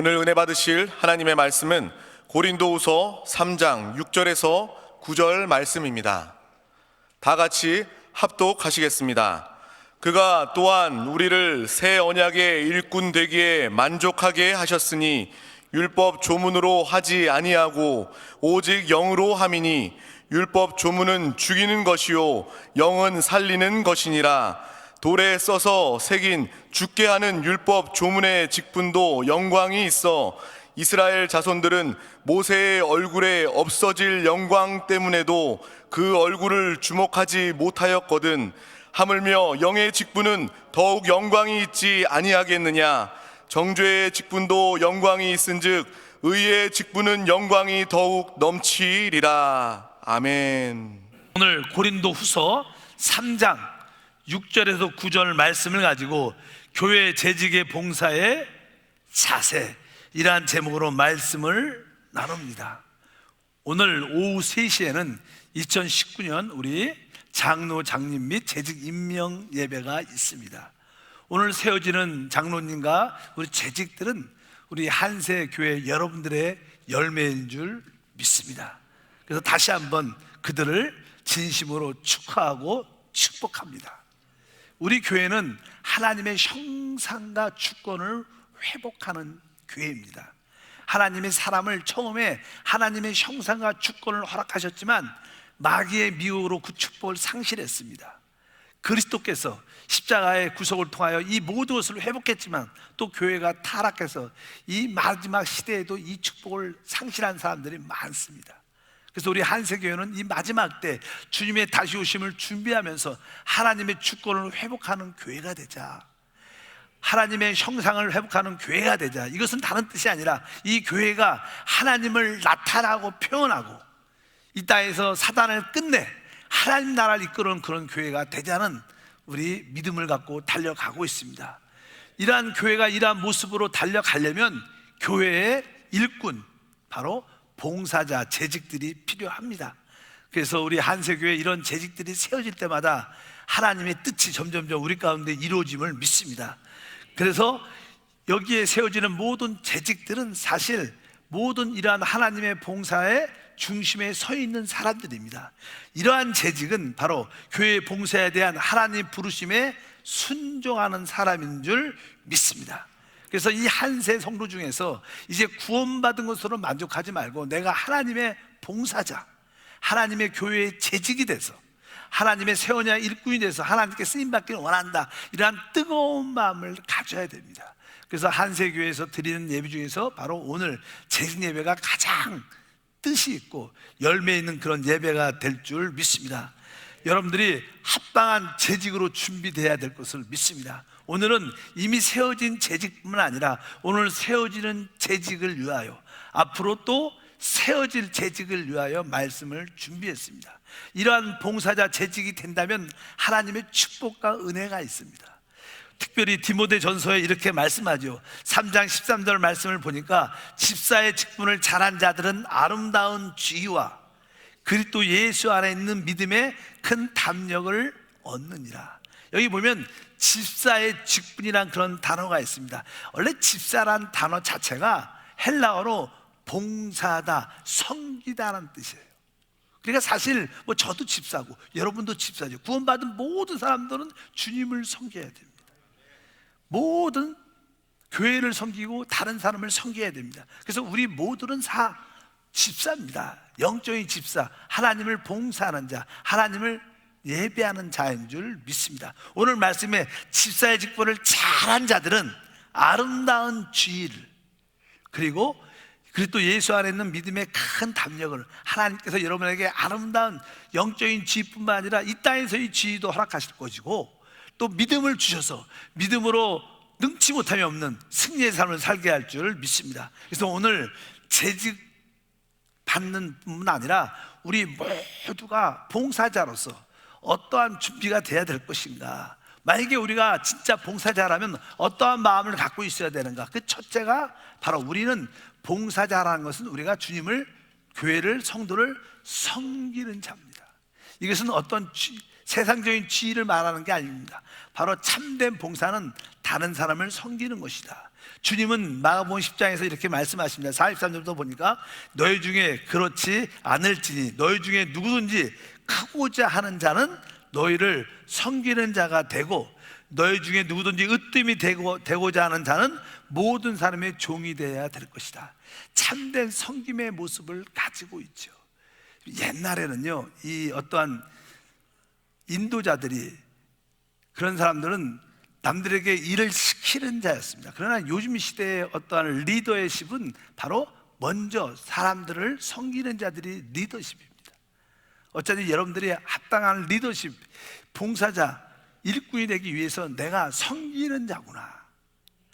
오늘 은혜 받으실 하나님의 말씀은 고린도후서 3장 6절에서 9절 말씀입니다. 다 같이 합독하시겠습니다. 그가 또한 우리를 새 언약의 일꾼 되기에 만족하게 하셨으니 율법 조문으로 하지 아니하고 오직 영으로 함이니 율법 조문은 죽이는 것이요 영은 살리는 것이니라. 돌에 써서 새긴 죽게 하는 율법 조문의 직분도 영광이 있어 이스라엘 자손들은 모세의 얼굴에 없어질 영광 때문에도 그 얼굴을 주목하지 못하였거든. 하물며 영의 직분은 더욱 영광이 있지 아니하겠느냐. 정죄의 직분도 영광이 있은즉 의의 직분은 영광이 더욱 넘치리라. 아멘. 오늘 고린도후서 3장 6절에서 9절 말씀을 가지고 교회 재직의 봉사의 자세, 이러한 제목으로 말씀을 나눕니다. 오늘 오후 3시에는 2019년 우리 장로 장님 및 재직 임명 예배가 있습니다. 오늘 세워지는 장로님과 우리 재직들은 우리 한세 교회 여러분들의 열매인 줄 믿습니다. 그래서 다시 한번 그들을 진심으로 축하하고 축복합니다. 우리 교회는 하나님의 형상과 주권을 회복하는 교회입니다. 하나님의 사람을 처음에 하나님의 형상과 주권을 허락하셨지만 마귀의 미혹으로 그 축복을 상실했습니다. 그리스도께서 십자가의 구속을 통하여 이 모든 것을 회복했지만 또 교회가 타락해서 이 마지막 시대에도 이 축복을 상실한 사람들이 많습니다. 그래서 우리 한세교회는 이 마지막 때 주님의 다시 오심을 준비하면서 하나님의 주권을 회복하는 교회가 되자, 하나님의 형상을 회복하는 교회가 되자. 이것은 다른 뜻이 아니라 이 교회가 하나님을 나타나고 표현하고 이 땅에서 사단을 끝내 하나님 나라를 이끄는 그런 교회가 되자는 우리 믿음을 갖고 달려가고 있습니다. 이러한 교회가 이러한 모습으로 달려가려면 교회의 일꾼, 바로 봉사자, 재직들이 필요합니다. 그래서 우리 한세교회 이런 재직들이 세워질 때마다 하나님의 뜻이 점점점 우리 가운데 이루어짐을 믿습니다. 그래서 여기에 세워지는 모든 재직들은 사실 모든 이러한 하나님의 봉사의 중심에 서 있는 사람들입니다. 이러한 재직은 바로 교회의 봉사에 대한 하나님 부르심에 순종하는 사람인 줄 믿습니다. 그래서 이 한세 성도 중에서 이제 구원받은 것으로 만족하지 말고 내가 하나님의 봉사자, 하나님의 교회의 재직이 돼서 하나님의 새 언약 일꾼이 돼서 하나님께 쓰임받기를 원한다, 이러한 뜨거운 마음을 가져야 됩니다. 그래서 한세교회에서 드리는 예배 중에서 바로 오늘 재직 예배가 가장 뜻이 있고 열매 있는 그런 예배가 될 줄 믿습니다. 여러분들이 합당한 재직으로 준비되어야 될 것을 믿습니다. 오늘은 이미 세워진 재직뿐만 아니라 오늘 세워지는 재직을 위하여, 앞으로 또 세워질 재직을 위하여 말씀을 준비했습니다. 이러한 봉사자 재직이 된다면 하나님의 축복과 은혜가 있습니다. 특별히 디모데전서에 이렇게 말씀하죠. 3장 13절 말씀을 보니까 집사의 직분을 잘한 자들은 아름다운 지위와 그리스도 예수 안에 있는 믿음의 큰 담력을 얻느니라. 여기 보면 집사의 직분이란 그런 단어가 있습니다. 원래 집사란 단어 자체가 헬라어로 봉사다, 섬기다라는 뜻이에요. 그러니까 사실 뭐 저도 집사고 여러분도 집사죠. 구원받은 모든 사람들은 주님을 섬겨야 됩니다. 모든 교회를 섬기고 다른 사람을 섬겨야 됩니다. 그래서 우리 모두는 다 집사입니다. 영적인 집사, 하나님을 봉사하는 자, 하나님을 예배하는 자인 줄 믿습니다. 오늘 말씀에 집사의 직분을 잘한 자들은 아름다운 지위를, 그리고 또 예수 안에 있는 믿음의 큰 담력을, 하나님께서 여러분에게 아름다운 영적인 지위뿐만 아니라 이 땅에서의 지위도 허락하실 것이고 또 믿음을 주셔서 믿음으로 능치 못함이 없는 승리의 삶을 살게 할 줄 믿습니다. 그래서 오늘 재직 받는 뿐만 아니라 우리 모두가 봉사자로서 어떠한 준비가 돼야 될 것인가, 만약에 우리가 진짜 봉사자라면 어떠한 마음을 갖고 있어야 되는가. 그 첫째가 바로 우리는 봉사자라는 것은 우리가 주님을, 교회를, 성도를 섬기는 자입니다. 이것은 어떤 세상적인 지위를 말하는 게 아닙니다. 바로 참된 봉사는 다른 사람을 섬기는 것이다. 주님은 마가복음 10장에서 이렇게 말씀하십니다. 43절부터 보니까 너희 중에 그렇지 않을지니 너희 중에 누구든지 크고자 하는 자는 너희를 섬기는 자가 되고 너희 중에 누구든지 으뜸이 되고자 하는 자는 모든 사람의 종이 되어야 될 것이다. 참된 섬김의 모습을 가지고 있죠. 옛날에는요, 이 어떠한 인도자들이, 그런 사람들은 남들에게 일을 시키는 자였습니다. 그러나 요즘 시대의 어떠한 리더십은 바로 먼저 사람들을 섬기는 자들이 리더십입니다. 어차피 여러분들이 합당한 리더십, 봉사자, 일꾼이 되기 위해서 내가 섬기는 자구나,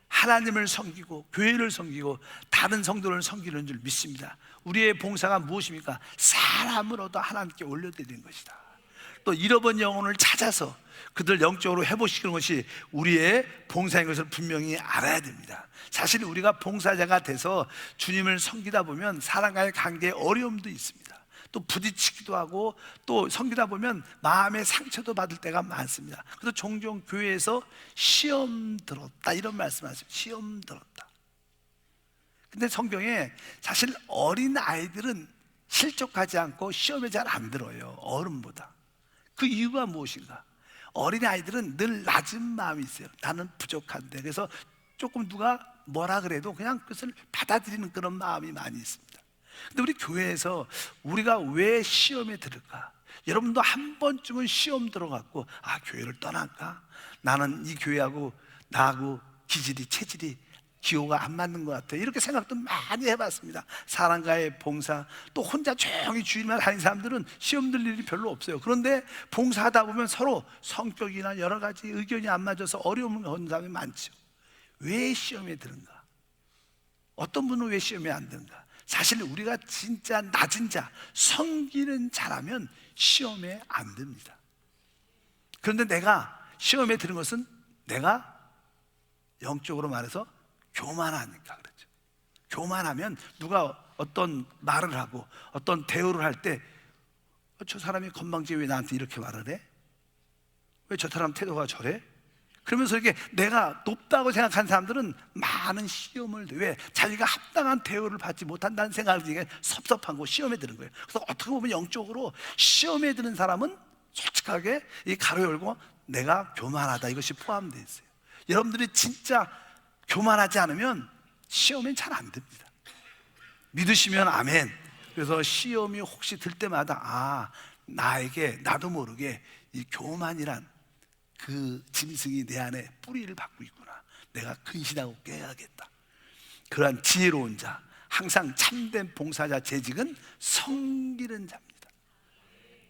하나님을 섬기고 교회를 섬기고 다른 성도를 섬기는 줄 믿습니다. 우리의 봉사가 무엇입니까? 사람을 얻어 하나님께 올려드리는 것이다. 또 잃어버린 영혼을 찾아서 그들 영적으로 회복시키는 것이 우리의 봉사인 것을 분명히 알아야 됩니다. 사실 우리가 봉사자가 돼서 주님을 섬기다 보면 사람과의 관계에 어려움도 있습니다. 또 부딪히기도 하고 또 섬기다 보면 마음의 상처도 받을 때가 많습니다. 그래서 종종 교회에서 시험 들었다 이런 말씀하세요. 시험 들었다. 근데 성경에 사실 어린 아이들은 실족하지 않고 시험에 잘 안 들어요, 어른보다. 그 이유가 무엇인가? 어린 아이들은 늘 낮은 마음이 있어요. 나는 부족한데. 그래서 조금 누가 뭐라 그래도 그냥 그것을 받아들이는 그런 마음이 많이 있습니다. 근데 우리 교회에서 우리가 왜 시험에 들을까? 여러분도 한 번쯤은 시험 들어갔고, 아, 교회를 떠날까? 나는 이 교회하고 나하고 기질이, 체질이, 기호가 안 맞는 것 같아. 이렇게 생각도 많이 해봤습니다. 사람과의 봉사, 또 혼자 조용히 주일만 다니는 사람들은 시험 들 일이 별로 없어요. 그런데 봉사하다 보면 서로 성격이나 여러 가지 의견이 안 맞아서 어려움을 겪는 사람이 많죠. 왜 시험에 드는가? 어떤 분은 왜 시험에 안 드는가? 사실 우리가 진짜 낮은 자, 섬기는 자라면 시험에 안 듭니다. 그런데 내가 시험에 드는 것은 내가 영적으로 말해서 교만하니까 그렇죠. 교만하면 누가 어떤 말을 하고 어떤 대우를 할 때 저 사람이 건방지게 왜 나한테 이렇게 말을 해? 왜 저 사람 태도가 저래? 그러면서 이렇게 내가 높다고 생각하는 사람들은 많은 시험을, 왜? 자기가 합당한 대우를 받지 못한다는 생각이 섭섭한 거, 시험에 드는 거예요. 그래서 어떻게 보면 영적으로 시험에 드는 사람은 솔직하게 이 가로 열고 내가 교만하다, 이것이 포함되어 있어요. 여러분들이 진짜 교만하지 않으면 시험엔 잘 안 듭니다. 믿으시면 아멘. 그래서 시험이 혹시 들 때마다 아, 나에게 나도 모르게 이 교만이란 그 짐승이 내 안에 뿌리를 받고 있구나. 내가 근신하고 깨야겠다. 그러한 지혜로운 자, 항상 참된 봉사자 재직은 섬기는 자입니다.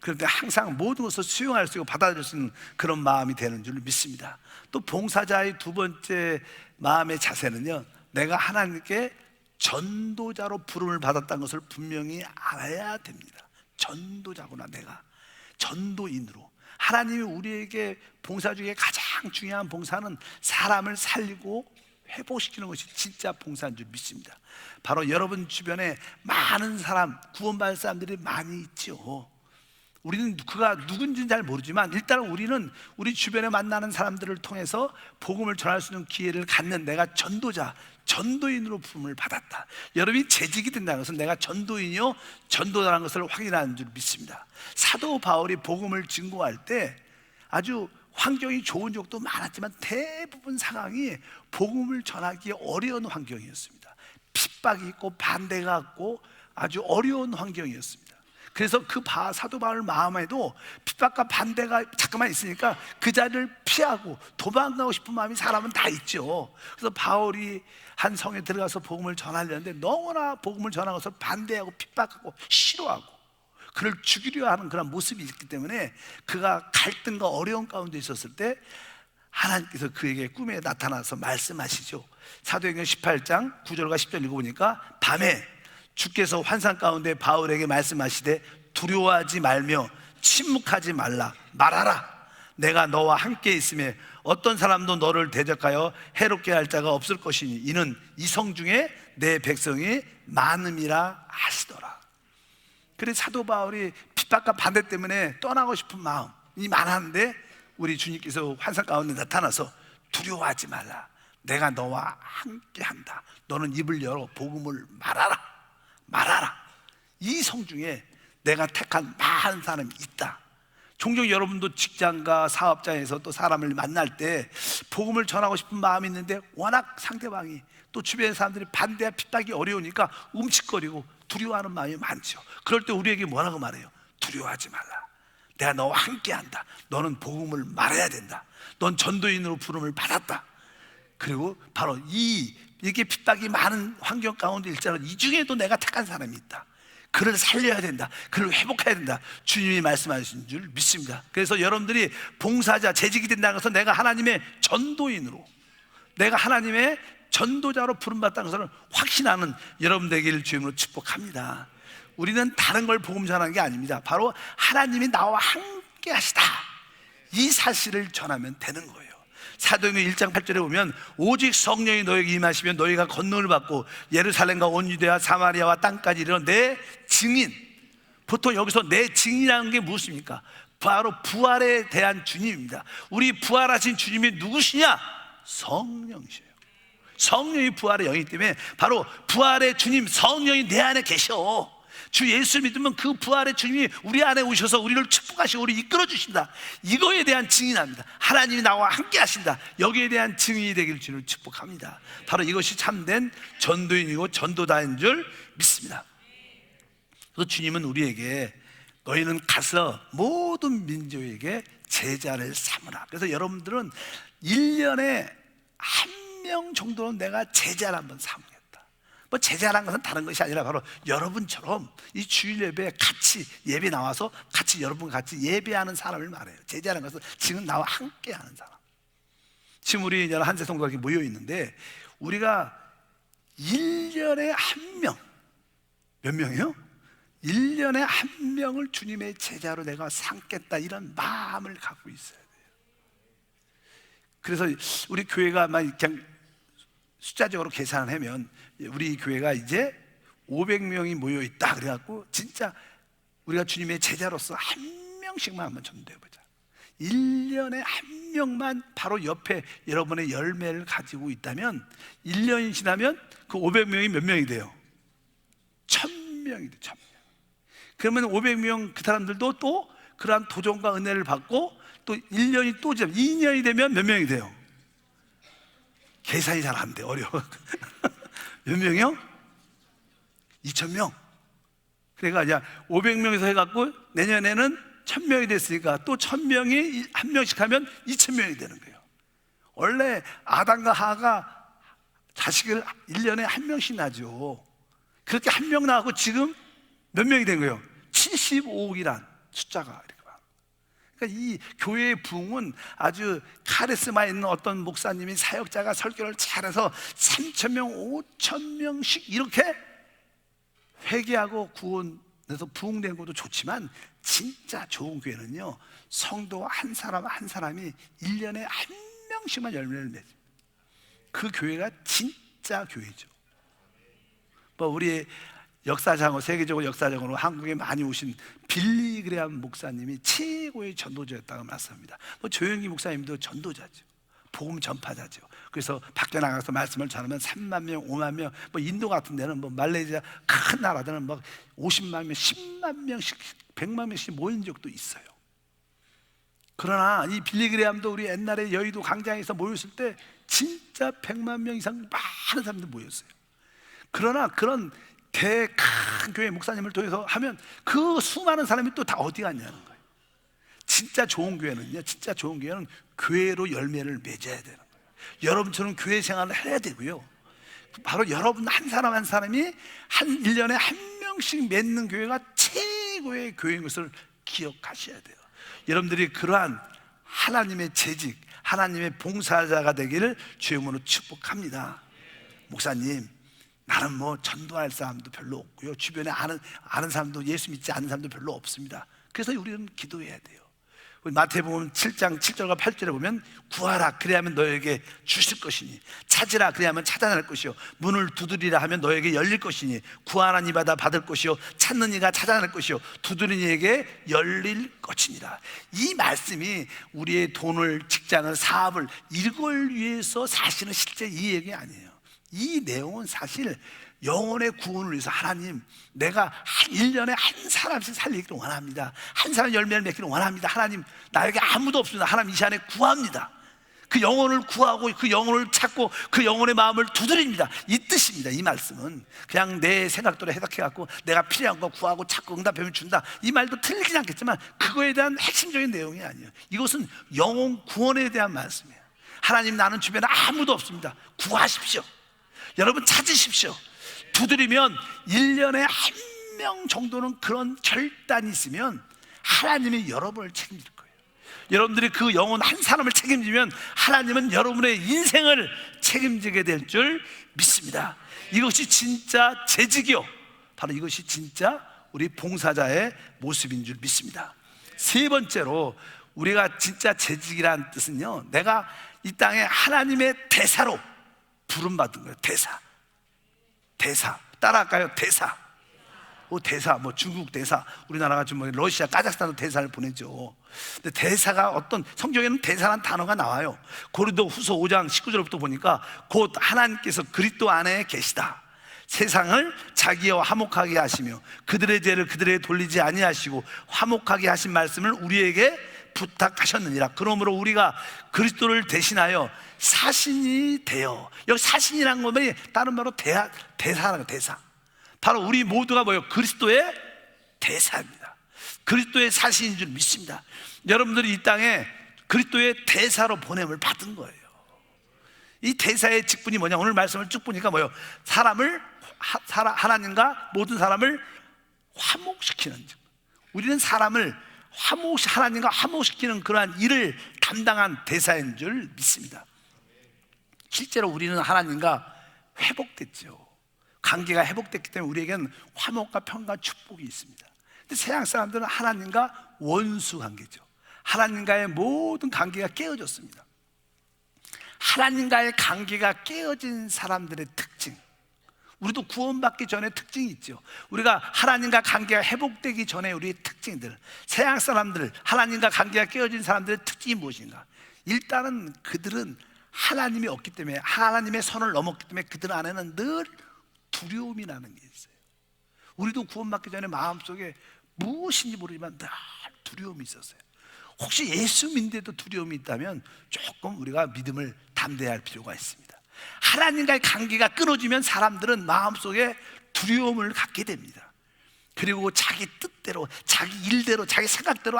그런데 항상 모든 것을 수용할 수 있고 받아들일 수 있는 그런 마음이 되는 줄 믿습니다. 또 봉사자의 두 번째 마음의 자세는요, 내가 하나님께 전도자로 부름을 받았다는 것을 분명히 알아야 됩니다. 전도자구나, 내가 전도인으로. 하나님이 우리에게 봉사 중에 가장 중요한 봉사는 사람을 살리고 회복시키는 것이 진짜 봉사인 줄 믿습니다. 바로 여러분 주변에 많은 사람, 구원받을 사람들이 많이 있죠. 우리는 그가 누군지는 잘 모르지만 일단 우리는 우리 주변에 만나는 사람들을 통해서 복음을 전할 수 있는 기회를 갖는 내가 전도자, 전도인으로 부름을 받았다. 여러분이 재직이 된다는 것은 내가 전도인이요 전도자라는 것을 확인하는 줄 믿습니다. 사도 바울이 복음을 증거할 때 아주 환경이 좋은 적도 많았지만 대부분 상황이 복음을 전하기 어려운 환경이었습니다. 핍박이 있고 반대가 있고 아주 어려운 환경이었습니다. 그래서 그 사도 바울 마음에도 핍박과 반대가 잠깐만 있으니까 그 자리를 피하고 도망가고 싶은 마음이 사람은 다 있죠. 그래서 바울이 한 성에 들어가서 복음을 전하려는데 너무나 복음을 전하는 것을 반대하고 핍박하고 싫어하고 그를 죽이려 하는 그런 모습이 있기 때문에 그가 갈등과 어려움 가운데 있었을 때 하나님께서 그에게 꿈에 나타나서 말씀하시죠. 사도행전 18장 9절과 10절 읽어보니까 밤에 주께서 환상 가운데 바울에게 말씀하시되 두려워하지 말며 침묵하지 말아라. 내가 너와 함께 있음에 어떤 사람도 너를 대적하여 해롭게 할 자가 없을 것이니 이는 이 성 중에 내 백성이 많음이라 하시더라. 그래서 사도 바울이 핍박과 반대 때문에 떠나고 싶은 마음이 많았는데 우리 주님께서 환상 가운데 나타나서 두려워하지 말라. 내가 너와 함께한다. 너는 입을 열어 복음을 말하라. 이 성중에 내가 택한 많은 사람이 있다. 종종 여러분도 직장과 사업장에서 또 사람을 만날 때 복음을 전하고 싶은 마음이 있는데 워낙 상대방이 또 주변 사람들이 반대와 핍박이 어려우니까 움츠거리고 두려워하는 마음이 많죠. 그럴 때 우리에게 뭐라고 말해요? 두려워하지 말라. 내가 너와 함께한다. 너는 복음을 말해야 된다. 넌 전도인으로 부름을 받았다. 그리고 바로 이렇게 핍박이 많은 환경 가운데 일자로 이 중에도 내가 택한 사람이 있다. 그를 살려야 된다. 그를 회복해야 된다. 주님이 말씀하신 줄 믿습니다. 그래서 여러분들이 봉사자, 재직이 된다는 것은 내가 하나님의 전도인으로, 내가 하나님의 전도자로 부름받다는 것을 확신하는 여러분 되기를 주님으로 축복합니다. 우리는 다른 걸 복음 전하는 게 아닙니다. 바로 하나님이 나와 함께 하시다, 이 사실을 전하면 되는 거예요. 사도행전 1장 8절에 보면 오직 성령이 너에게 임하시면 너희가 권능을 받고 예루살렘과 온 유대와 사마리아와 땅까지 이르러 내 증인. 보통 여기서 내 증인이라는 게 무엇입니까? 바로 부활에 대한 주님입니다. 우리 부활하신 주님이 누구시냐? 성령이셔요. 성령이 부활의 영이기 때문에 바로 부활의 주님 성령이 내 안에 계셔. 주 예수를 믿으면 그 부활의 주님이 우리 안에 오셔서 우리를 축복하시고 우리 이끌어 주신다. 이거에 대한 증인합니다. 하나님이 나와 함께 하신다. 여기에 대한 증인이 되길 주를 축복합니다. 바로 이것이 참된 전도인이고 전도자인 줄 믿습니다. 그래서 주님은 우리에게 너희는 가서 모든 민족에게 제자를 삼으라. 그래서 여러분들은 1년에 한 명 정도는 내가 제자를 한번 삼겠다. 뭐 제자라는 것은 다른 것이 아니라 바로 여러분처럼 이 주일 예배에 같이 예배 나와서 같이 여러분과 같이 예배하는 사람을 말해요. 제자라는 것은 지금 나와 함께하는 사람. 지금 우리 한세 성도가 이렇게 모여 있는데 우리가 1년에 한 명, 몇 명이요? 1년에 한 명을 주님의 제자로 내가 삼겠다, 이런 마음을 갖고 있어야 돼요. 그래서 우리 교회가 막 그냥 숫자적으로 계산을 하면 우리 교회가 이제 500명이 모여 있다 그래갖고 진짜 우리가 주님의 제자로서 한 명씩만 한번 전도해보자. 1년에 한 명만 바로 옆에 여러분의 열매를 가지고 있다면 1년이 지나면 그 500명이 몇 명이 돼요? 1000명이 돼요. 1000명. 그러면 500명 그 사람들도 또 그러한 도전과 은혜를 받고 또 1년이 또 지나면 2년이 되면 몇 명이 돼요? 계산이 잘 안 돼, 어려워. 몇 명이요? 2000명. 그러니까 이제 500명에서 해갖고 내년에는 1000명이 됐으니까 또 1000명이 한 명씩 하면 2000명이 되는 거예요. 원래 아담과 하가 자식을 1년에 한 명씩 낳죠. 그렇게 한 명 낳고 지금 몇 명이 된 거예요? 75억이란 숫자가. 그러니까 이 교회의 부흥은 아주 카리스마 있는 어떤 목사님이 사역자가 설교를 잘해서 3000명, 5000명씩 이렇게 회개하고 구원해서 부흥된 것도 좋지만 진짜 좋은 교회는요, 성도 한 사람 한 사람이 1년에 한 명씩만 열매를 맺습니다. 그 교회가 진짜 교회죠. 뭐 우리 역사적으로, 세계적으로 역사적으로 한국에 많이 오신 빌리 그레함 목사님이 최고의 전도자였다고 말씀합니다. 뭐 조영기 목사님도 전도자죠. 복음 전파자죠. 그래서 밖에 나가서 말씀을 전하면 3만 명, 5만 명, 뭐 인도 같은 데는 뭐 말레이시아 큰 나라들은 막 50만 명, 10만 명씩, 100만 명씩 모인 적도 있어요. 그러나 이 빌리 그레함도 우리 옛날에 여의도 광장에서 모였을 때 진짜 100만 명 이상 많은 사람들 모였어요. 그러나 그런 큰 교회 목사님을 통해서 하면 그 수많은 사람이 또 다 어디 갔냐는 거예요. 진짜 좋은 교회는요, 진짜 좋은 교회는 교회로 열매를 맺어야 되는 거예요. 여러분처럼 교회 생활을 해야 되고요, 바로 여러분 한 사람 한 사람이 한 1년에 한 명씩 맺는 교회가 최고의 교회인 것을 기억하셔야 돼요. 여러분들이 그러한 하나님의 재직, 하나님의 봉사자가 되기를 주의 이름으로 축복합니다. 목사님, 나는 뭐 전도할 사람도 별로 없고요, 주변에 아는 사람도, 예수 믿지 않는 사람도 별로 없습니다. 그래서 우리는 기도해야 돼요. 마태복음 7장 7절과 8절에 보면 구하라 그리하면 너에게 주실 것이니, 찾으라 그리하면 찾아낼 것이요, 문을 두드리라 하면 너에게 열릴 것이니, 구하는 이마다 받을 것이요, 찾는 이가 찾아낼 것이요, 두드리는 이에게 열릴 것이니라. 이 말씀이 우리의 돈을, 직장을, 사업을 이걸 위해서 사실은 실제 이 얘기 아니에요. 이 내용은 사실 영혼의 구원을 위해서, 하나님 내가 한 1년에 한 사람씩 살리기를 원합니다. 한 사람 열매를 맺기를 원합니다. 하나님 나에게 아무도 없습니다. 하나님 이 시간에 구합니다. 그 영혼을 구하고 그 영혼을 찾고 그 영혼의 마음을 두드립니다. 이 뜻입니다. 이 말씀은 그냥 내 생각대로 해석해갖고 내가 필요한 거 구하고 찾고 응답하면 준다, 이 말도 틀리진 않겠지만 그거에 대한 핵심적인 내용이 아니에요. 이것은 영혼 구원에 대한 말씀이에요. 하나님 나는 주변에 아무도 없습니다. 구하십시오. 여러분 찾으십시오. 두드리면 1년에 한 명 정도는 그런 결단이 있으면 하나님이 여러분을 책임질 거예요. 여러분들이 그 영혼 한 사람을 책임지면 하나님은 여러분의 인생을 책임지게 될 줄 믿습니다. 이것이 진짜 재직이요, 바로 이것이 진짜 우리 봉사자의 모습인 줄 믿습니다. 세 번째로 우리가 진짜 재직이라는 뜻은요, 내가 이 땅에 하나님의 대사로 부름받은 거예요. 대사 따라할까요? 대사, 중국 대사, 우리나라가 좀 러시아, 카자흐스탄도 대사를 보내죠. 근데 대사가 어떤, 성경에는 대사라는 단어가 나와요. 고린도 후서 5장 19절부터 보니까 곧 하나님께서 그리스도 안에 계시다, 세상을 자기와 화목하게 하시며 그들의 죄를 그들에게 돌리지 아니하시고 화목하게 하신 말씀을 우리에게 부탁하셨느니라. 그러므로 우리가 그리스도를 대신하여 사신이 되어, 여기 사신이라는 것이 다른 말로 대사라는 거예요. 대사. 바로 우리 모두가 뭐예요? 그리스도의 대사입니다. 그리스도의 사신인 줄 믿습니다. 여러분들이 이 땅에 그리스도의 대사로 보냄을 받은 거예요. 이 대사의 직분이 뭐냐? 오늘 말씀을 쭉 보니까 뭐예요? 하나님과 모든 사람을 화목시키는 직분. 우리는 사람을 하나님과 화목시키는 그러한 일을 담당한 대사인 줄 믿습니다. 실제로 우리는 하나님과 회복됐죠. 관계가 회복됐기 때문에 우리에게는 화목과 평과 축복이 있습니다. 근데 세상 사람들은 하나님과 원수 관계죠. 하나님과의 모든 관계가 깨어졌습니다. 하나님과의 관계가 깨어진 사람들의 특징, 우리도 구원받기 전에 특징이 있죠. 우리가 하나님과 관계가 회복되기 전에 우리의 특징들, 세상 사람들, 하나님과 관계가 깨어진 사람들의 특징이 무엇인가? 일단은 그들은 하나님이 없기 때문에, 하나님의 선을 넘었기 때문에 그들 안에는 늘 두려움이라는 게 있어요. 우리도 구원받기 전에 마음속에 무엇인지 모르지만 늘 두려움이 있었어요. 혹시 예수 믿는데도 두려움이 있다면 조금 우리가 믿음을 담대할 필요가 있습니다. 하나님과의 관계가 끊어지면 사람들은 마음속에 두려움을 갖게 됩니다. 그리고 자기 뜻대로, 자기 일대로, 자기 생각대로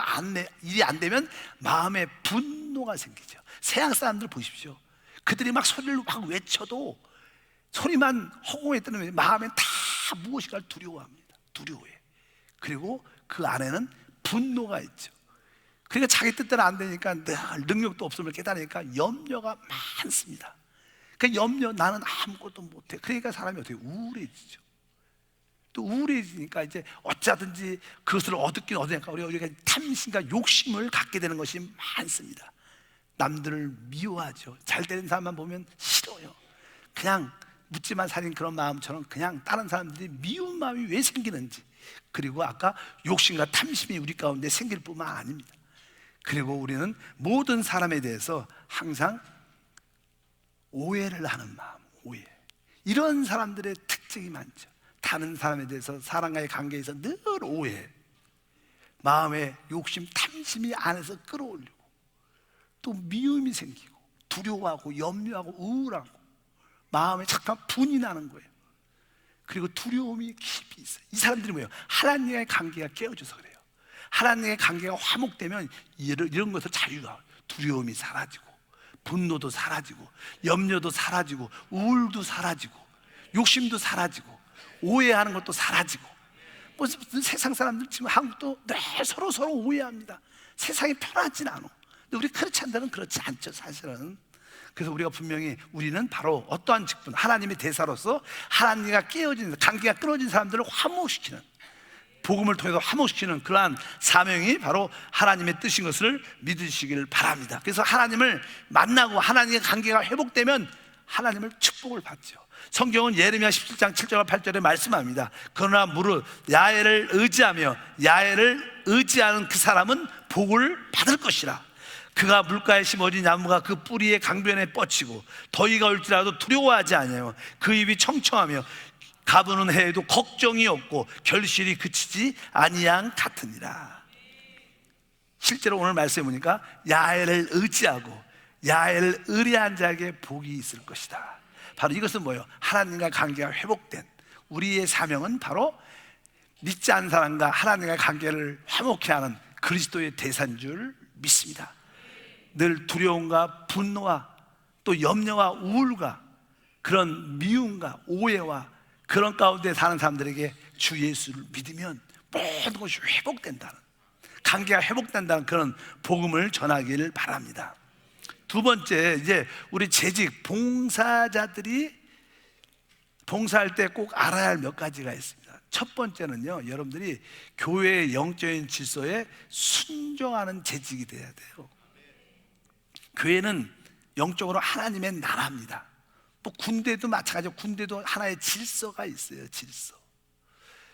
일이 안 되면 마음에 분노가 생기죠. 세상 사람들 보십시오. 그들이 막 소리를 막 외쳐도 소리만 허공에 뜨는 마음엔 다 무엇인가를 두려워합니다. 두려워해. 그리고 그 안에는 분노가 있죠. 그러니까 자기 뜻대로 안 되니까 늘 능력도 없음을 깨달으니까 염려가 많습니다. 그 염려, 나는 아무것도 못해. 그러니까 사람이 어떻게 우울해지죠. 또 우울해지니까 이제 어쩌든지 그것을 얻긴 얻으니까 우리가 탐심과 욕심을 갖게 되는 것이 많습니다. 남들을 미워하죠. 잘 되는 사람만 보면 싫어요. 그냥 묻지만 살인 그런 마음처럼 그냥 다른 사람들이 미운 마음이 왜 생기는지, 그리고 아까 욕심과 탐심이 우리 가운데 생길 뿐만 아닙니다. 그리고 우리는 모든 사람에 대해서 항상 오해를 하는 마음, 오해. 이런 사람들의 특징이 많죠. 다른 사람에 대해서, 사람과의 관계에서 늘 오해, 마음에 욕심, 탐심이 안에서 끌어올리고 또 미움이 생기고 두려워하고 염려하고 우울하고 마음에 잠깐 분이 나는 거예요. 그리고 두려움이 깊이 있어요. 이 사람들이 뭐예요? 하나님과의 관계가 깨어져서 그래요. 하나님의 관계가 화목되면 이런 것을 자유가, 두려움이 사라지고 분노도 사라지고 염려도 사라지고 우울도 사라지고 욕심도 사라지고 오해하는 것도 사라지고. 무슨 세상 사람들 지금 한국도 늘 서로 오해합니다. 세상이 편하진 않아. 근데 우리 크리스찬들은 그렇지 않죠, 사실은. 그래서 우리가 분명히, 우리는 바로 어떠한 직분, 하나님의 대사로서 하나님과 깨어진, 관계가 끊어진 사람들을 화목시키는 복음을 통해서 화목시키는 그러한 사명이 바로 하나님의 뜻인 것을 믿으시길 바랍니다. 그래서 하나님을 만나고 하나님의 관계가 회복되면 하나님을 축복을 받죠. 성경은 예레미야 17장 7절과 8절에 말씀합니다. 그러나 무릇 야훼를 의지하며 야훼를 의지하는 그 사람은 복을 받을 것이라. 그가 물가에 심어진 나무가 그 뿌리의 강변에 뻗치고 더위가 올지라도 두려워하지 아니하며 그 입이 청청하며 가부는 해에도 걱정이 없고 결실이 그치지 아니한 같으니라. 실제로 오늘 말씀해 보니까 야훼를 의지하고 야훼를 의뢰한 자에게 복이 있을 것이다. 바로 이것은 뭐예요? 하나님과 관계가 회복된 우리의 사명은 바로 믿지 않는 사람과 하나님과 관계를 화목케 하는 그리스도의 대사인 줄 믿습니다. 늘 두려움과 분노와 또 염려와 우울과 그런 미움과 오해와 그런 가운데 사는 사람들에게 주 예수를 믿으면 모든 것이 회복된다는, 관계가 회복된다는 그런 복음을 전하기를 바랍니다. 두 번째, 이제 우리 재직 봉사자들이 봉사할 때 꼭 알아야 할 몇 가지가 있습니다. 첫 번째는요, 여러분들이 교회의 영적인 질서에 순종하는 재직이 돼야 돼요. 교회는 영적으로 하나님의 나라입니다. 뭐 군대도 마찬가지로 군대도 하나의 질서가 있어요.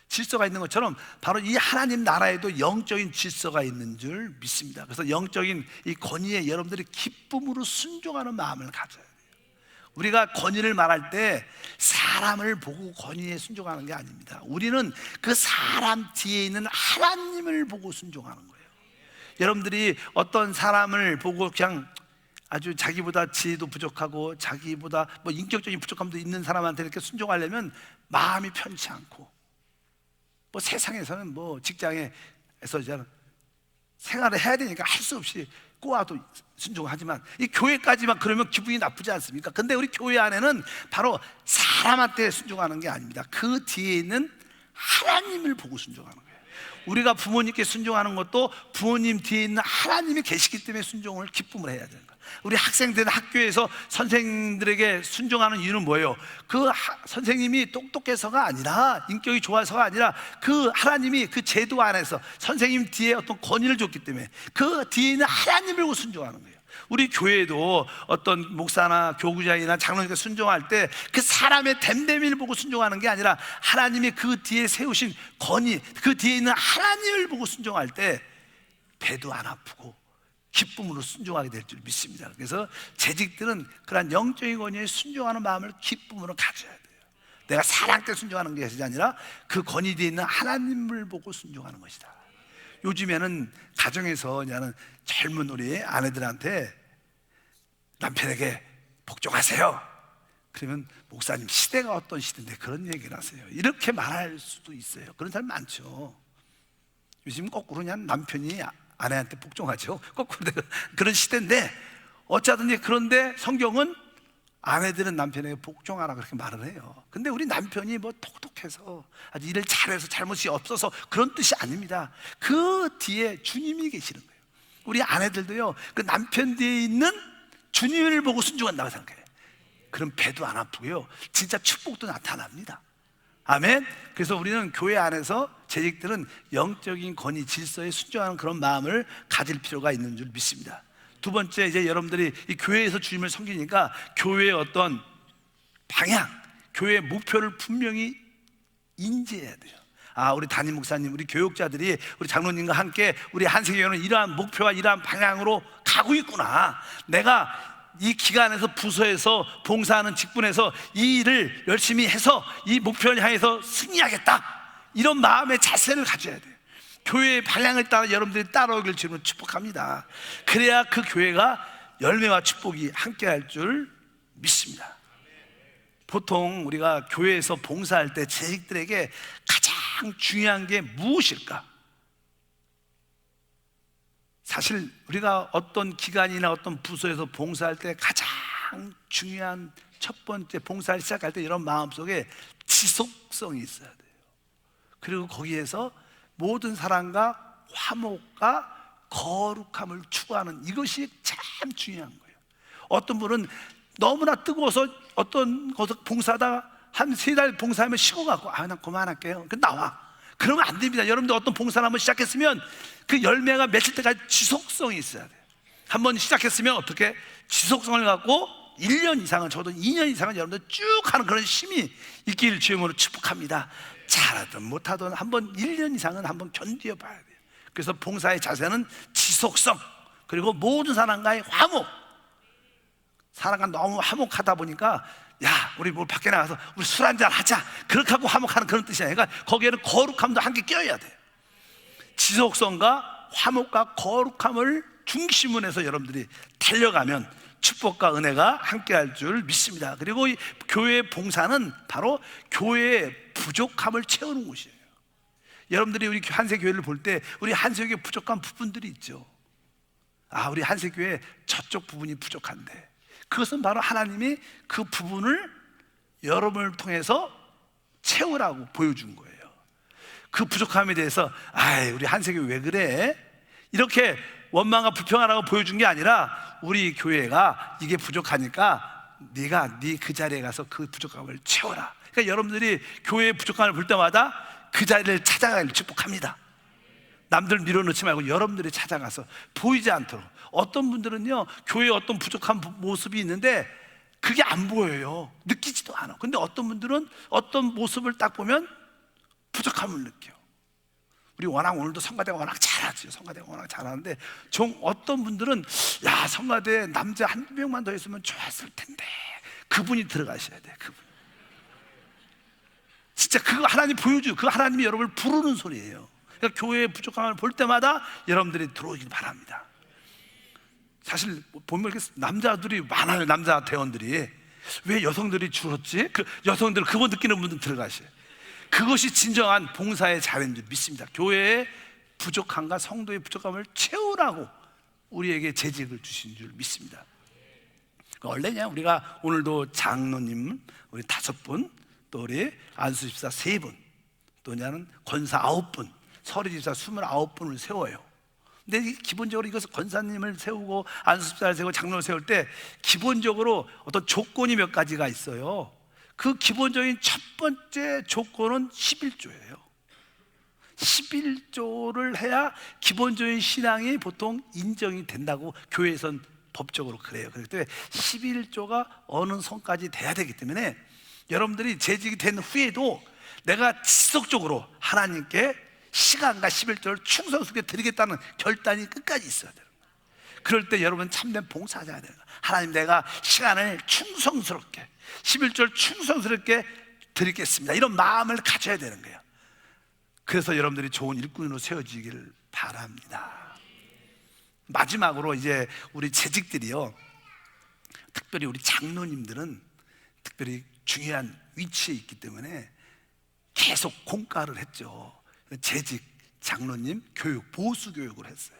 질서가 있는 것처럼 바로 이 하나님 나라에도 영적인 질서가 있는 줄 믿습니다. 그래서 영적인 이 권위에 여러분들이 기쁨으로 순종하는 마음을 가져야 돼요. 우리가 권위를 말할 때 사람을 보고 권위에 순종하는 게 아닙니다. 우리는 그 사람 뒤에 있는 하나님을 보고 순종하는 거예요. 여러분들이 어떤 사람을 보고 그냥 아주 자기보다 지혜도 부족하고 자기보다 뭐 인격적인 부족함도 있는 사람한테 이렇게 순종하려면 마음이 편치 않고, 뭐 세상에서는 뭐 직장에서 생활을 해야 되니까 할 수 없이 꼬아도 순종하지만 이 교회까지만 그러면 기분이 나쁘지 않습니까? 근데 우리 교회 안에는 바로 사람한테 순종하는 게 아닙니다. 그 뒤에 있는 하나님을 보고 순종하는 거예요. 우리가 부모님께 순종하는 것도 부모님 뒤에 있는 하나님이 계시기 때문에 순종을 기쁨을 해야 되는 거예요. 우리 학생들은 학교에서 선생님들에게 순종하는 이유는 뭐예요? 그 선생님이 똑똑해서가 아니라, 인격이 좋아서가 아니라 그 하나님이 그 제도 안에서 선생님 뒤에 어떤 권위를 줬기 때문에 그 뒤에 있는 하나님을 보고 순종하는 거예요. 우리 교회도 어떤 목사나 교구장이나 장로님께 순종할 때 그 사람의 됨됨이를 보고 순종하는 게 아니라 하나님이 그 뒤에 세우신 권위, 그 뒤에 있는 하나님을 보고 순종할 때 배도 안 아프고 기쁨으로 순종하게 될 줄 믿습니다. 그래서 재직들은 그러한 영적인 권위에 순종하는 마음을 기쁨으로 가져야 돼요. 내가 사랑 때 순종하는 것이 아니라 그 권위 뒤에 있는 하나님을 보고 순종하는 것이다. 요즘에는 가정에서 나는 젊은 우리 아내들한테 남편에게 복종하세요. 그러면 목사님 시대가 어떤 시대인데 그런 얘기를 하세요. 이렇게 말할 수도 있어요. 그런 사람 많죠. 요즘 거꾸로 그냥 남편이 아내한테 복종하죠. 거꾸로 그런 시대인데 어쩌든지, 그런데 성경은 아내들은 남편에게 복종하라 그렇게 말을 해요. 근데 우리 남편이 뭐 똑똑해서 아주 일을 잘해서 잘못이 없어서 그런 뜻이 아닙니다. 그 뒤에 주님이 계시는 거예요. 우리 아내들도요, 그 남편 뒤에 있는 주님을 보고 순종한다고 생각해요. 그럼 배도 안 아프고요, 진짜 축복도 나타납니다. 아멘. 그래서 우리는 교회 안에서 재직들은 영적인 권위 질서에 순종하는 그런 마음을 가질 필요가 있는 줄 믿습니다. 두 번째, 이제 여러분들이 이 교회에서 주님을 섬기니까 교회의 어떤 방향, 교회의 목표를 분명히 인지해야 돼요. 아, 우리 담임 목사님, 우리 교육자들이 우리 장로님과 함께 우리 한세교회는 이러한 목표와 이러한 방향으로 가고 있구나. 내가 이 기간에서 부서에서 봉사하는 직분에서 이 일을 열심히 해서 이 목표를 향해서 승리하겠다, 이런 마음의 자세를 가져야 돼요. 교회의 방향을 따라 여러분들이 따라오길 주님은 축복합니다. 그래야 그 교회가 열매와 축복이 함께 할 줄 믿습니다. 보통 우리가 교회에서 봉사할 때 재직들에게 가장 중요한 게 무엇일까? 사실 우리가 어떤 기관이나 어떤 부서에서 봉사할 때 가장 중요한 첫 번째, 봉사를 시작할 때 이런 마음속에 지속성이 있어야 돼요. 그리고 거기에서 모든 사람과 화목과 거룩함을 추구하는 이것이 참 중요한 거예요. 어떤 분은 너무나 뜨거워서 어떤 곳을 봉사하다가 한 3달 봉사하면 식어갖고 난 그만할게요. 그 나와. 그러면 안 됩니다. 여러분들 어떤 봉사를 한번 시작했으면 그 열매가 맺힐 때까지 지속성이 있어야 돼요. 한번 시작했으면 어떻게 지속성을 갖고 1년 이상은, 적어도 2년 이상은 여러분들 쭉 하는 그런 힘이 있기를 주님으로 축복합니다. 잘하든 못하든 한번 1년 이상은 한번 견뎌 봐야 돼요. 그래서 봉사의 자세는 지속성, 그리고 모든 사람과의 화목. 사람과 너무 화목하다 보니까 야, 우리 뭐 밖에 나가서 우리 술 한잔 하자, 그렇게 하고 화목하는 그런 뜻이 아니라 거기에는 거룩함도 함께 껴야 돼요. 지속성과 화목과 거룩함을 중심으로 해서 여러분들이 달려가면 축복과 은혜가 함께할 줄 믿습니다. 그리고 이 교회의 봉사는 바로 교회의 부족함을 채우는 곳이에요. 여러분들이 우리 한세교회를 볼 때 우리 한세교회 부족한 부분들이 있죠. 아, 우리 한세교회 저쪽 부분이 부족한데, 그것은 바로 하나님이 그 부분을 여러분을 통해서 채우라고 보여준 거예요. 그 부족함에 대해서 아이, 우리 한세교회 왜 그래? 이렇게 원망과 불평하라고 보여준 게 아니라 우리 교회가 이게 부족하니까 네가 네 그 자리에 가서 그 부족함을 채워라. 그러니까 여러분들이 교회의 부족함을 볼 때마다 그 자리를 찾아가길 축복합니다. 남들 밀어넣지 말고 여러분들이 찾아가서 보이지 않도록. 어떤 분들은요, 교회에 어떤 부족한 모습이 있는데 그게 안 보여요. 느끼지도 않아. 근데 어떤 분들은 어떤 모습을 딱 보면 부족함을 느껴요. 우리 워낙 오늘도 성가대가 워낙 잘하죠. 성가대가 워낙 잘하는데 어떤 분들은 야, 성가대 남자 한두 명만 더 있으면 좋았을 텐데, 그분이 들어가셔야 돼. 그분 진짜 그거 하나님 보여줘요. 그거 하나님이 여러분을 부르는 소리예요. 그러니까 교회의 부족함을 볼 때마다 여러분들이 들어오길 바랍니다. 사실 보면 이렇게 남자들이 많아요. 남자 대원들이. 왜 여성들이 줄었지? 그 여성들 그거 느끼는 분들 들어가셔요. 그것이 진정한 봉사의 자리인 줄 믿습니다. 교회의 부족함과 성도의 부족함을 채우라고 우리에게 재직을 주신 줄 믿습니다. 원래냐, 우리가 오늘도 장로님 우리 5분, 또 우리 안수집사 3분, 또 냐는 권사 9분, 서리집사 29분을 세워요. 근데 기본적으로 이것을 권사님을 세우고 안수집사를 세우고 장로를 세울 때 기본적으로 어떤 조건이 몇 가지가 있어요. 그 기본적인 첫 번째 조건은 11조예요. 11조를 해야 기본적인 신앙이 보통 인정이 된다고 교회에선 법적으로 그래요. 그렇기 때문에 11조가 어느 선까지 돼야 되기 때문에 여러분들이 재직이 된 후에도 내가 지속적으로 하나님께 시간과 11조를 충성스럽게 드리겠다는 결단이 끝까지 있어야 돼요. 그럴 때 여러분 참된 봉사자가 되는 거예요. 하나님, 내가 시간을 충성스럽게 11조를 충성스럽게 드리겠습니다, 이런 마음을 가져야 되는 거예요. 그래서 여러분들이 좋은 일꾼으로 세워지기를 바랍니다. 마지막으로 이제 우리 재직들이요, 특별히 우리 장로님들은 특별히 중요한 위치에 있기 때문에 계속 공과를 했죠. 재직, 장로님 교육, 보수 교육을 했어요.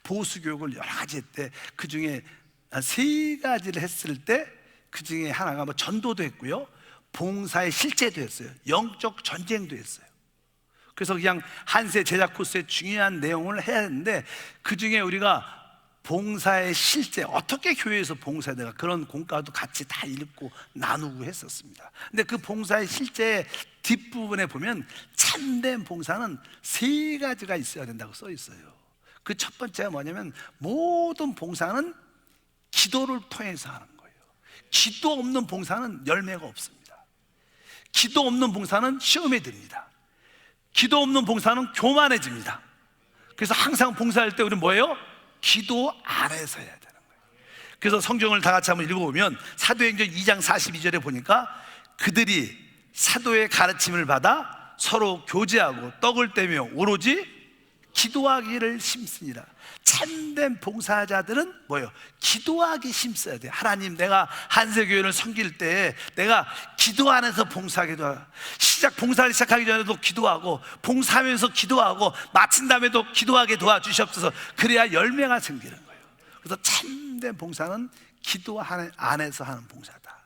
보수 교육을 여러 가지 했대. 그 중에 3가지를 했을 때 그 중에 하나가 뭐 전도도 했고요, 봉사의 실제도 했어요, 영적 전쟁도 했어요. 그래서 그냥 한세 제작 코스의 중요한 내용을 해야 하는데, 그 중에 우리가 봉사의 실제, 어떻게 교회에서 봉사해야 되나, 그런 공과도 같이 다 읽고 나누고 했었습니다. 근데 그 봉사의 실제 뒷부분에 보면 참된 봉사는 3가지가 있어야 된다고 써 있어요. 그 첫 번째가 뭐냐면, 모든 봉사는 기도를 통해서 하는 거예요. 기도 없는 봉사는 열매가 없습니다. 기도 없는 봉사는 시험에 듭니다. 기도 없는 봉사는 교만해집니다. 그래서 항상 봉사할 때 우리는 뭐예요? 기도 안에서 해야 되는 거예요. 그래서 성경을 다 같이 한번 읽어보면 사도행전 2장 42절에 보니까 그들이 사도의 가르침을 받아 서로 교제하고 떡을 떼며 오로지 기도하기를 힘쓰니라. 참된 봉사자들은 뭐예요? 기도하기 힘써야 돼요. 하나님, 내가 한세교회를 섬길 때 내가 기도 안에서 봉사하기도 하고, 봉사를 시작하기 전에도 기도하고, 봉사하면서 기도하고, 마친 다음에도 기도하게 도와주시옵소서. 그래야 열매가 생기는 거예요. 그래서 참된 봉사는 기도 안에서 하는 봉사다.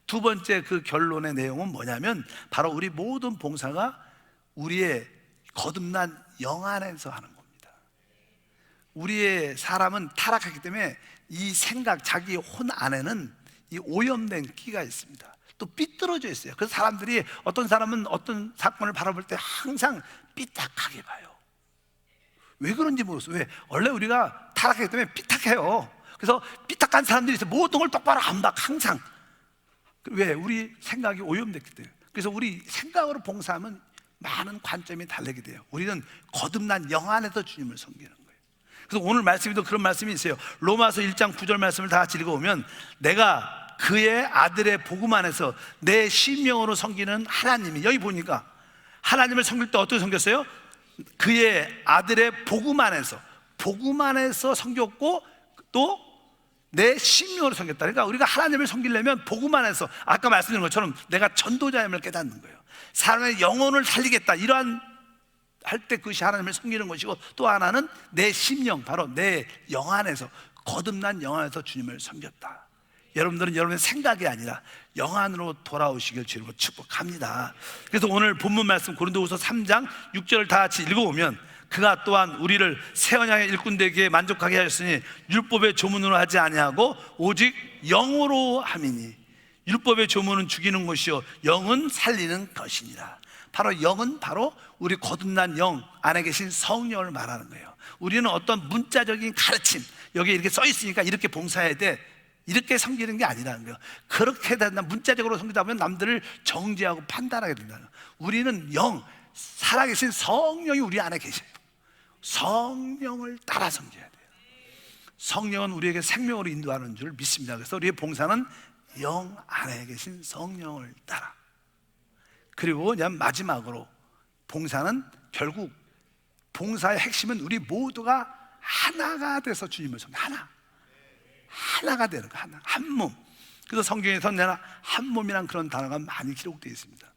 두 번째 그 결론의 내용은 뭐냐면, 바로 우리 모든 봉사가 우리의 거듭난 영 안에서 하는 겁니다. 우리의 사람은 타락하기 때문에 이 생각, 자기 혼 안에는 이 오염된 끼가 있습니다. 또 삐뚤어져 있어요. 그래서 사람들이, 어떤 사람은 어떤 사건을 바라볼 때 항상 삐딱하게 봐요. 왜 그런지 모르겠어요. 왜? 원래 우리가 타락하기 때문에 삐딱해요. 그래서 삐딱한 사람들이 있어요. 모든 걸 똑바로 안 봐, 항상. 왜? 우리 생각이 오염됐기 때문에. 그래서 우리 생각으로 봉사하면 많은 관점이 달리게 돼요. 우리는 거듭난 영 안에서 주님을 섬기는 거예요. 그래서 오늘 말씀에도 그런 말씀이 있어요. 로마서 1장 9절 말씀을 다 같이 읽어보면, 내가 그의 아들의 복음 안에서 내 심령으로 섬기는 하나님이, 여기 보니까 하나님을 섬길 때 어떻게 섬겼어요? 그의 아들의 복음 안에서 섬겼고, 또 내 심령으로 섬겼다. 그러니까 우리가 하나님을 섬기려면 복음 안에서, 아까 말씀드린 것처럼 내가 전도자임을 깨닫는 거예요. 사람의 영혼을 살리겠다, 이러한 할 때 그것이 하나님을 섬기는 것이고, 또 하나는 내 심령, 바로 내 영 안에서, 거듭난 영 안에서 주님을 섬겼다. 여러분들은 여러분의 생각이 아니라 영 안으로 돌아오시길 주님으로 축복합니다. 그래서 오늘 본문 말씀 고린도후서 3장 6절을 다 같이 읽어보면, 그가 또한 우리를 새 언약의 일꾼 되기에 만족하게 하였으니 율법의 조문으로 하지 아니하고 오직 영으로 함이니, 율법의 조문은 죽이는 것이요 영은 살리는 것이니라. 바로 영은 바로 우리 거듭난 영 안에 계신 성령을 말하는 거예요. 우리는 어떤 문자적인 가르침, 여기 이렇게 써 있으니까 이렇게 봉사해야 돼, 이렇게 섬기는 게 아니라는 거예요. 그렇게 된다, 문자적으로 섬기다 보면 남들을 정죄하고 판단하게 된다는 거예요. 우리는 영, 살아계신 성령이 우리 안에 계셔요. 성령을 따라 섬겨야 돼요. 성령은 우리에게 생명으로 인도하는 줄 믿습니다. 그래서 우리의 봉사는 영 안에 계신 성령을 따라. 그리고 그냥 마지막으로, 봉사는 결국, 봉사의 핵심은 우리 모두가 하나가 돼서 주님을 섬기는, 하나가 되는 거, 하나, 한 몸. 그래서 성경에서 내가 한 몸이란 그런 단어가 많이 기록되어 있습니다.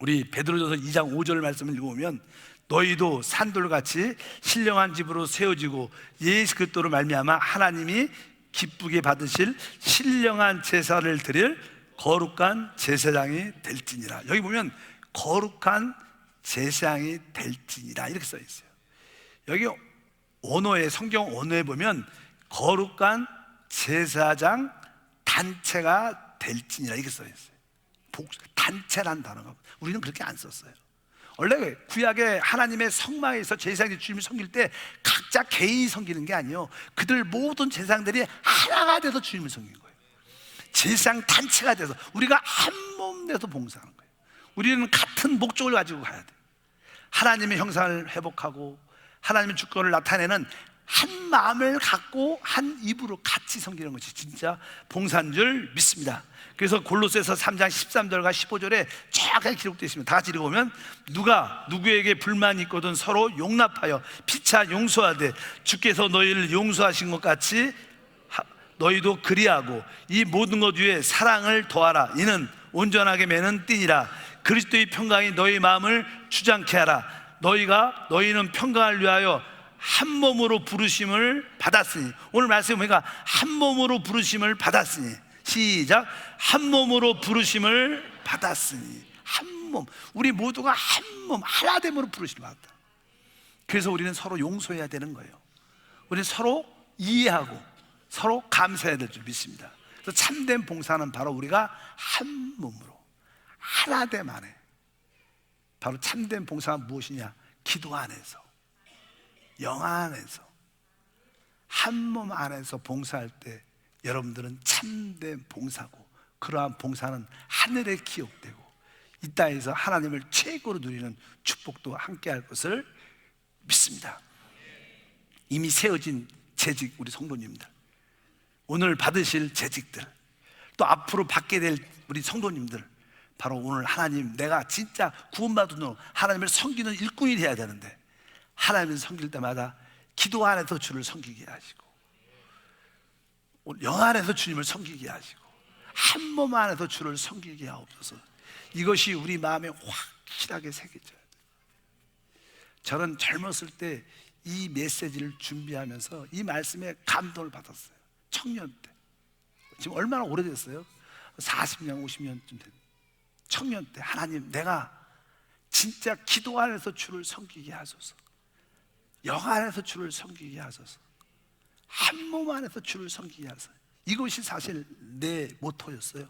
우리 베드로전서 2장 5절 말씀을 읽어보면, 너희도 산돌같이 신령한 집으로 세워지고 예수 그리스도로 말미암아 하나님이 기쁘게 받으실 신령한 제사를 드릴 거룩한 제사장이 될지니라. 여기 보면 거룩한 제사장이 될지니라 이렇게 써 있어요. 여기 언어에, 성경 언어에 보면 거룩한 제사장 단체가 될지니라 이렇게 써 있어요. 단체란 단어가, 우리는 그렇게 안 썼어요. 원래 구약의 하나님의 성막에서 제사장이 주님을 섬길 때 각자 개인이 섬기는 게 아니에요. 그들 모든 제사장들이 하나가 돼서 주님을 섬기는 거예요. 제사장 단체가 돼서 우리가 한 몸 돼서 봉사하는 거예요. 우리는 같은 목적을 가지고 가야 돼요. 하나님의 형상을 회복하고 하나님의 주권을 나타내는 한 마음을 갖고 한 입으로 같이 섬기는 것이 진짜 봉사인 줄 믿습니다. 그래서 골로새서 3장 13절과 15절에 정확하게 기록되어 있습니다. 다 같이 읽어보면, 누가 누구에게 불만이 있거든 서로 용납하여 피차 용서하되 주께서 너희를 용서하신 것 같이 너희도 그리하고 이 모든 것 위에 사랑을 더하라. 이는 온전하게 매는 띠니라. 그리스도의 평강이 너희 마음을 주장케 하라. 너희는 평강을 위하여 한 몸으로 부르심을 받았으니, 오늘 말씀에 보니까 한 몸으로 부르심을 받았으니, 시작, 한 몸으로 부르심을 받았으니, 한 몸, 우리 모두가 한 몸, 하나됨으로 부르심을 받았다. 그래서 우리는 서로 용서해야 되는 거예요. 우리는 서로 이해하고 서로 감사해야 될 줄 믿습니다. 그래서 참된 봉사는 바로 우리가 한 몸으로 하나됨 안에, 바로 참된 봉사가 무엇이냐? 기도 안에서, 영 안에서, 한 몸 안에서 봉사할 때 여러분들은 참된 봉사고, 그러한 봉사는 하늘에 기억되고 이 땅에서 하나님을 최고로 누리는 축복도 함께 할 것을 믿습니다. 이미 세워진 재직, 우리 성도님들, 오늘 받으실 재직들, 또 앞으로 받게 될 우리 성도님들, 바로 오늘 하나님, 내가 진짜 구원받은 후 하나님을 섬기는 일꾼이 돼야 되는데, 하나님을 섬길 때마다 기도 안에서 주를 섬기게 하시고, 영 안에서 주님을 섬기게 하시고, 한 몸 안에서 주를 섬기게 하옵소서. 이것이 우리 마음에 확실하게 새겨져야 돼요. 저는 젊었을 때 이 메시지를 준비하면서 이 말씀에 감동을 받았어요. 청년 때. 지금 얼마나 오래됐어요? 40년, 50년쯤 됐는데, 청년 때 하나님, 내가 진짜 기도 안에서 주를 섬기게 하소서, 영 안에서 주를 섬기게 하소서, 한 몸 안에서 주를 섬기게 하소서. 이것이 사실 내 모토였어요.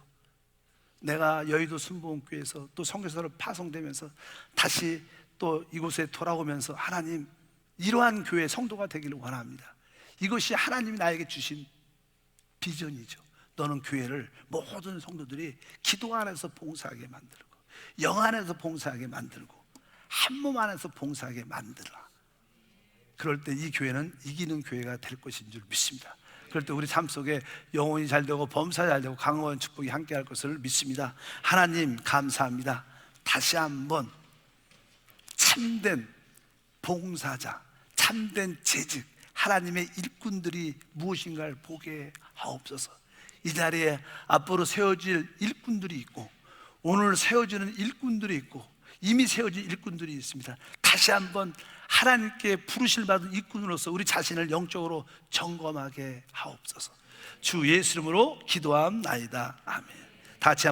내가 여의도 순복음교회에서 또 선교사로 파송되면서 다시 또 이곳에 돌아오면서 하나님, 이러한 교회 성도가 되기를 원합니다. 이것이 하나님이 나에게 주신 비전이죠. 너는 교회를 모든 성도들이 기도 안에서 봉사하게 만들고, 영 안에서 봉사하게 만들고, 한 몸 안에서 봉사하게 만들라. 그럴 때 이 교회는 이기는 교회가 될 것인 줄 믿습니다. 그럴 때 우리 삶 속에 영혼이 잘 되고 범사 잘 되고 강원 축복이 함께할 것을 믿습니다. 하나님 감사합니다. 다시 한번 참된 봉사자, 참된 재직, 하나님의 일꾼들이 무엇인가를 보게 하옵소서. 이 자리에 앞으로 세워질 일꾼들이 있고, 오늘 세워지는 일꾼들이 있고, 이미 세워진 일꾼들이 있습니다. 다시 한번 하나님께 부르실 받은 일꾼으로서 우리 자신을 영적으로 점검하게 하옵소서. 주 예수 이름으로 기도함나이다. 아멘. 다 같이